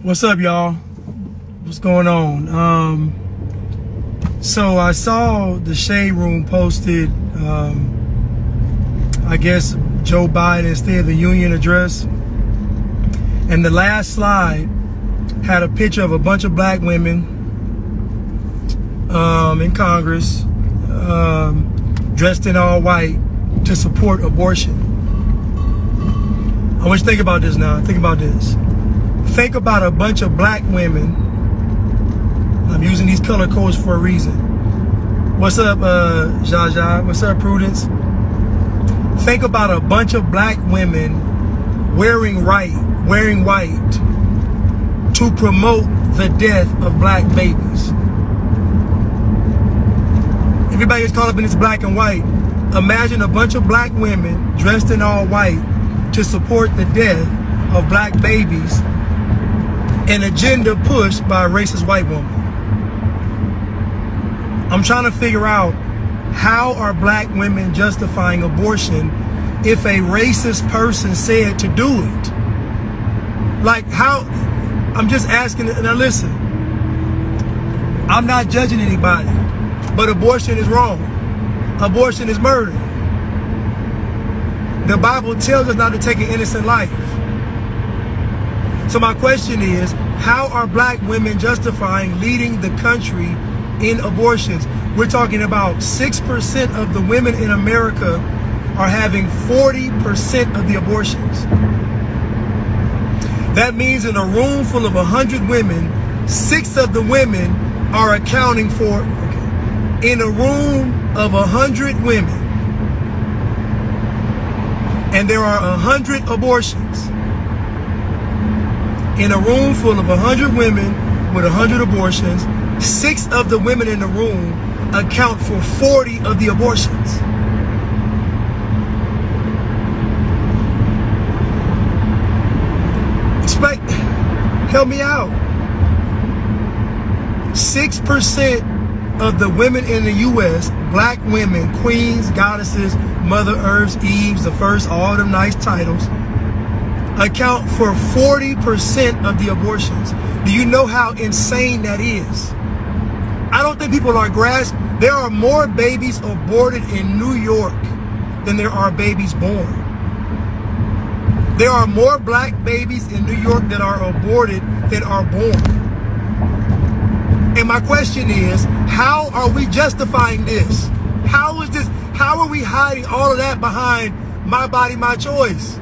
What's up, y'all? What's going on? So I saw the Shade Room posted, I guess, Joe Biden's State of the Union address. And the last slide had a picture of a bunch of black women in Congress, dressed in all white to support abortion. I want you to think about this now. Think about this. Think about a bunch of black women. I'm using these color codes for a reason. What's up, Jaja? What's up, Prudence? Think about a bunch of black women wearing white to promote the death of black babies. Everybody gets caught up in this black and white. Imagine a bunch of black women dressed in all white to support the death of black babies, an agenda pushed by a racist white woman. I'm trying to figure out, how are black women justifying abortion if a racist person said to do it? Like, how? I'm just asking. Now listen, I'm not judging anybody, but abortion is wrong. Abortion is murder. The Bible tells us not to take an innocent life. So my question is, how are black women justifying leading the country in abortions? We're talking about 6% of the women in America are having 40% of the abortions. That means in a room full of 100 women, 6 of the women are accounting for, in a room of 100 women, and there are 100 abortions. In a room full of 100 women with 100 abortions, 6 of the women in the room account for 40 of the abortions. Help me out. 6% of the women in the U.S., black women, queens, goddesses, Mother Earths, Eves, the first, all them nice titles, account for 40% of the abortions. Do you know how insane that is? I don't think people are grasping. There are more babies aborted in New York than there are babies born. There are more black babies in New York that are aborted than are born. And my question is, how are we justifying this? How is this? How are we hiding all of that behind my body, my choice?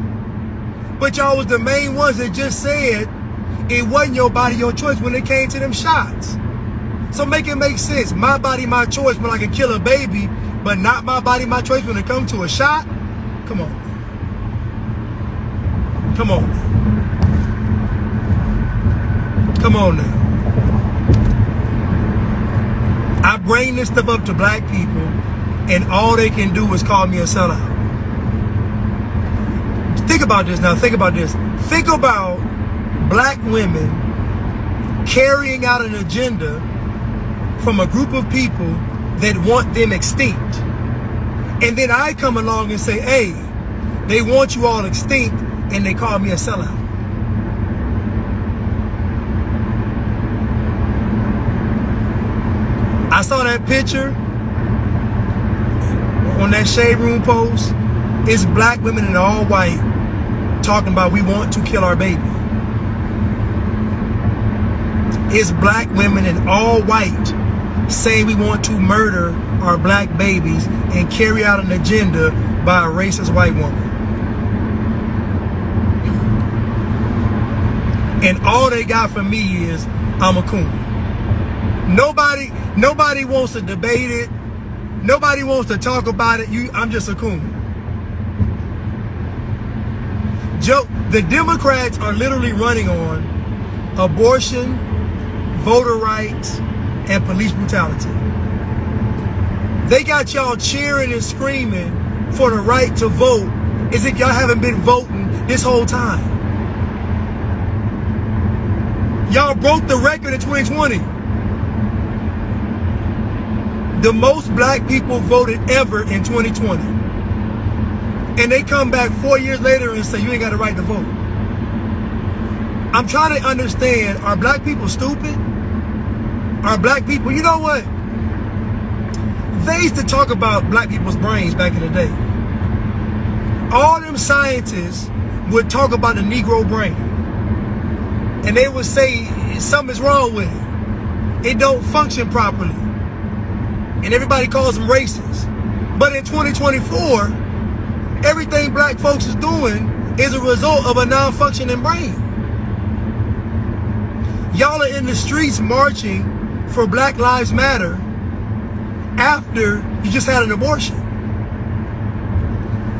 But y'all was the main ones that just said it wasn't your body, your choice when it came to them shots. So make it make sense. My body, my choice when I can kill a baby, but not my body, my choice when it comes to a shot? Come on. Come on. Come on now. I bring this stuff up to black people, and all they can do is call me a sellout. Think about this now. Think about this. Think about black women carrying out an agenda from a group of people that want them extinct. And then I come along and say, hey, they want you all extinct, and they call me a sellout. I saw that picture on that Shade Room post. It's black women in all white talking about we want to kill our baby. It's black women in all white saying we want to murder our black babies and carry out an agenda by a racist white woman. And all they got from me is, I'm a coon. Nobody wants to debate it. Nobody wants to talk about it. I'm just a coon. Joe, the Democrats are literally running on abortion, voter rights, and police brutality. They got y'all cheering and screaming for the right to vote as if y'all haven't been voting this whole time. Y'all broke the record in 2020. The most black people voted ever in 2020. And they come back 4 years later and say, you ain't got the right to vote. I'm trying to understand, are black people stupid? Are black people, you know what? They used to talk about black people's brains back in the day. All them scientists would talk about the Negro brain. And they would say something's wrong with it. It don't function properly. And everybody calls them racist. But in 2024, everything black folks is doing is a result of a non-functioning brain. Y'all are in the streets marching for Black Lives Matter after you just had an abortion.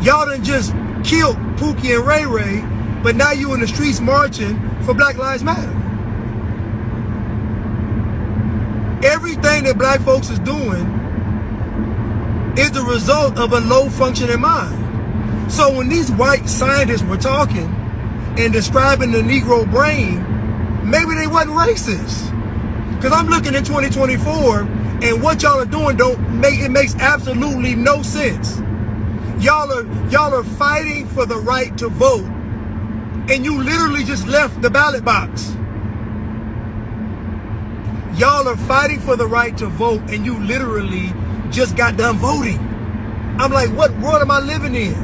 Y'all done just killed Pookie and Ray Ray, but now you in the streets marching for Black Lives Matter. Everything that black folks is doing is the result of a low functioning mind. So when these white scientists were talking and describing the Negro brain, maybe they wasn't racist. Because I'm looking at 2024 and what y'all are doing it makes absolutely no sense. Y'all are fighting for the right to vote, and you literally just left the ballot box. Y'all are fighting for the right to vote, and you literally just got done voting. I'm like, what world am I living in?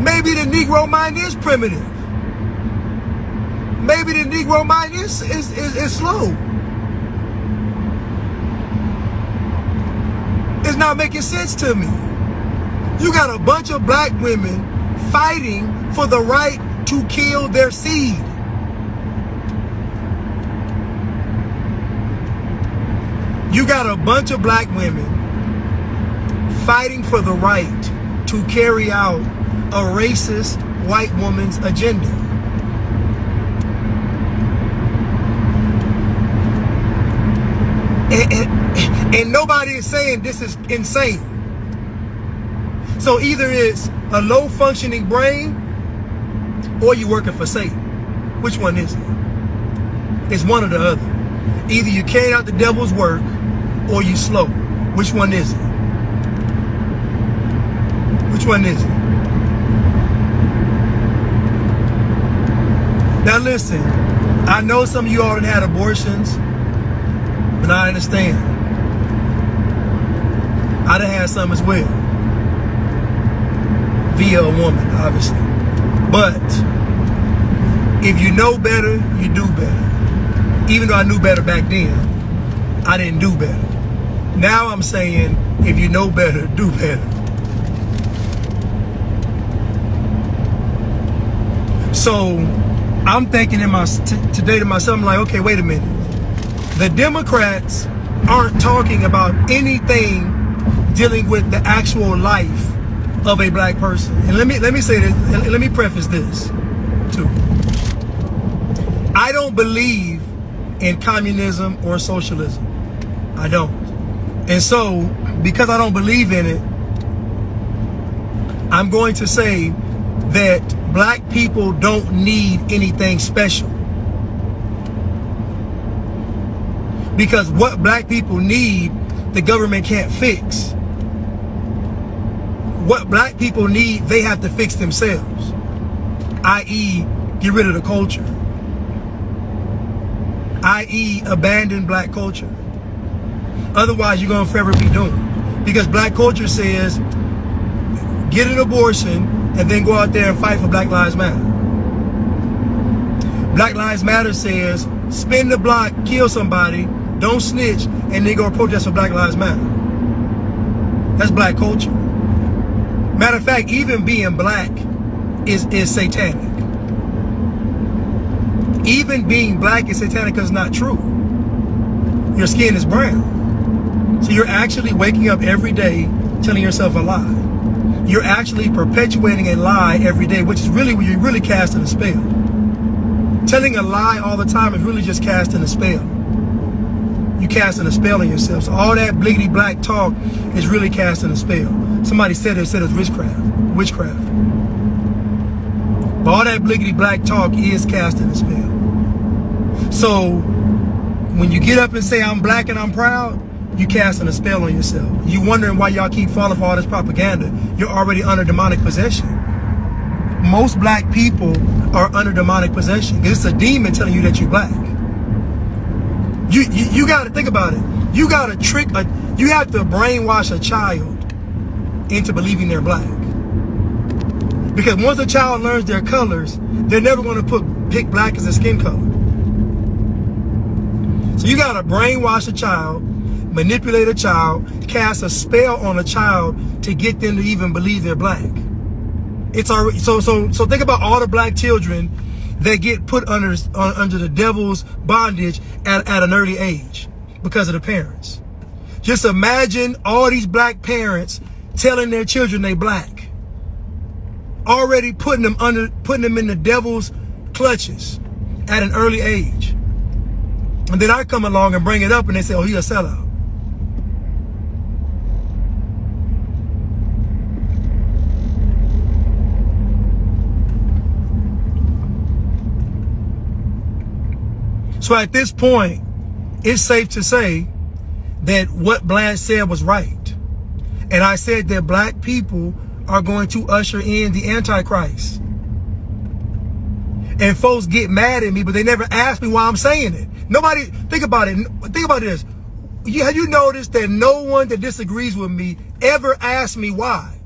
Maybe the Negro mind is primitive. Maybe the Negro mind is slow. It's not making sense to me. You got a bunch of black women fighting for the right to kill their seed. You got a bunch of black women fighting for the right to carry out a racist white woman's agenda. And nobody is saying this is insane. So either it's a low functioning brain or you're working for Satan. Which one is it? It's one or the other. Either you carry out the devil's work or you slow. Which one is it? Which one is it? Now listen, I know some of you all done had abortions, and I understand. I done had some as well. Via a woman, obviously. But if you know better, you do better. Even though I knew better back then, I didn't do better. Now I'm saying, if you know better, do better. So I'm thinking today to myself, I'm like, okay, wait a minute. The Democrats aren't talking about anything dealing with the actual life of a black person. And let me say this, and let me preface this too. I don't believe in communism or socialism. I don't. And so, because I don't believe in it, I'm going to say that black people don't need anything special. Because what black people need, the government can't fix. What black people need, they have to fix themselves. I.e., get rid of the culture. I.e., abandon black culture. Otherwise, you're going to forever be doomed. Because black culture says, get an abortion and then go out there and fight for Black Lives Matter. Black Lives Matter says, spin the block, kill somebody, don't snitch, and then go protest for Black Lives Matter. That's black culture. Matter of fact, even being black is satanic. Even being black is satanic because it's not true. Your skin is brown. So you're actually waking up every day telling yourself a lie. You're actually perpetuating a lie every day, which is really where you're really casting a spell. Telling a lie all the time is really just casting a spell. You casting a spell on yourself. So all that bliggity black talk is really casting a spell. Somebody said it's witchcraft. But all that bliggity black talk is casting a spell. So when you get up and say I'm black and I'm proud, you casting a spell on yourself. You wondering why y'all keep falling for all this propaganda. You're already under demonic possession. most black people are under demonic possession. It's a demon telling you that you're black. You got to think about it. You got to you have to brainwash a child into believing they're black. Because once a child learns their colors, they're never going to pick black as a skin color. So you got to brainwash a child, manipulate a child, cast a spell on a child to get them to even believe they're black. It's already so think about all the black children that get put under the devil's bondage at an early age because of the parents. Just imagine all these black parents telling their children they black, already putting them in the devil's clutches at an early age. And then I come along and bring it up and they say, oh, he's a sellout. So at this point, it's safe to say that what Blanche said was right. And I said that black people are going to usher in the Antichrist. And folks get mad at me, but they never ask me why I'm saying it. Nobody, think about it. Think about this. Have you noticed that no one that disagrees with me ever asks me why?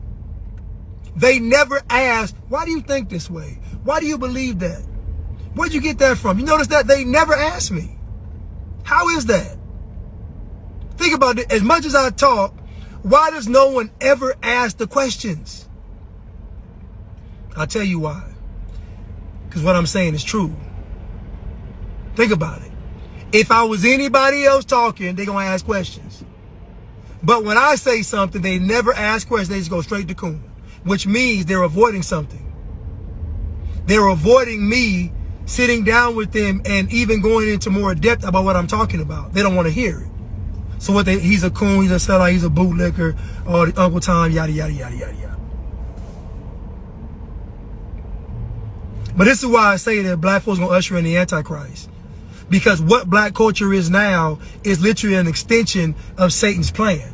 They never ask, why do you think this way? Why do you believe that? Where'd you get that from? You notice that they never ask me. How is that? Think about it. As much as I talk, why does no one ever ask the questions? I'll tell you why. Because what I'm saying is true. Think about it. If I was anybody else talking, they're going to ask questions. But when I say something, they never ask questions. They just go straight to coon, which means they're avoiding something. They're avoiding me sitting down with them and even going into more depth about what I'm talking about. They don't want to hear it. So he's a coon, he's a sellout, he's a bootlicker, or Uncle Tom, yada, yada, yada, yada, yada. But this is why I say that black folks going to usher in the Antichrist. Because what black culture is now is literally an extension of Satan's plan.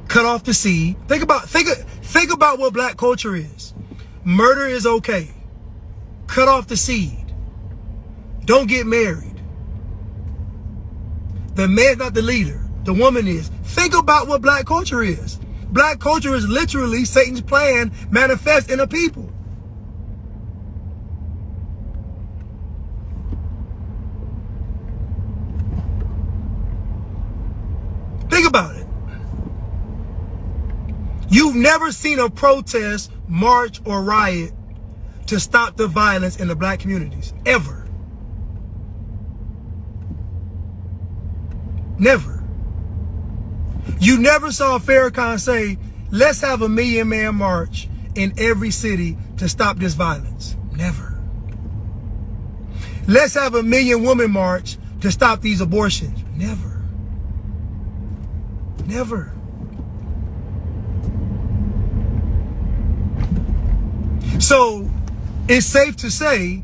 Cut off the seed. Think about what black culture is. Murder is okay. Cut off the seed. Don't get married. The man's not the leader. The woman is. Think about what black culture is. Black culture is literally Satan's plan manifest in a people. Think about it. You've never seen a protest, march, or riot to stop the violence in the black communities. Ever. Never. You never saw Farrakhan say, let's have a 1 million man march in every city to stop this violence. Never. Let's have a 1 million woman march to stop these abortions. Never. Never. So it's safe to say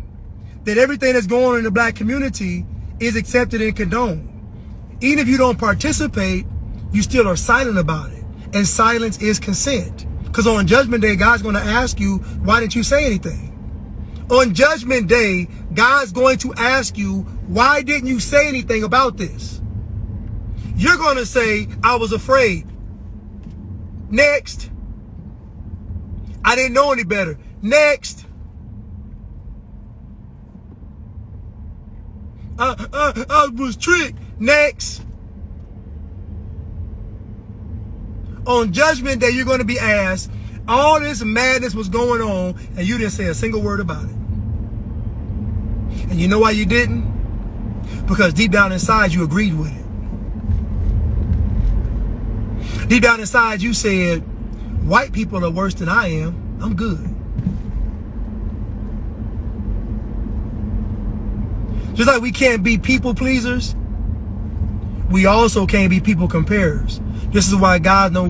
that everything that's going on in the black community is accepted and condoned. Even if you don't participate, you still are silent about it. And silence is consent. Because on Judgment Day, God's going to ask you, why didn't you say anything? On Judgment Day, God's going to ask you, why didn't you say anything about this? You're going to say, I was afraid. Next. I didn't know any better. Next. I was tricked. Next. On Judgment Day, you're going to be asked, all this madness was going on, and you didn't say a single word about it. And you know why you didn't? Because deep down inside, you agreed with it. Deep down inside, you said, white people are worse than I am. I'm good. Just like we can't be people pleasers, we also can't be people comparers. This is why God no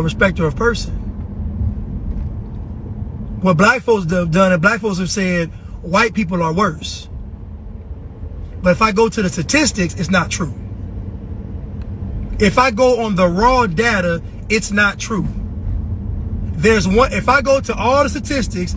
respecter of person. What black folks have done, and black folks have said, white people are worse. But if I go to the statistics, it's not true. If I go on the raw data, it's not true. there's one, if I go to all the statistics,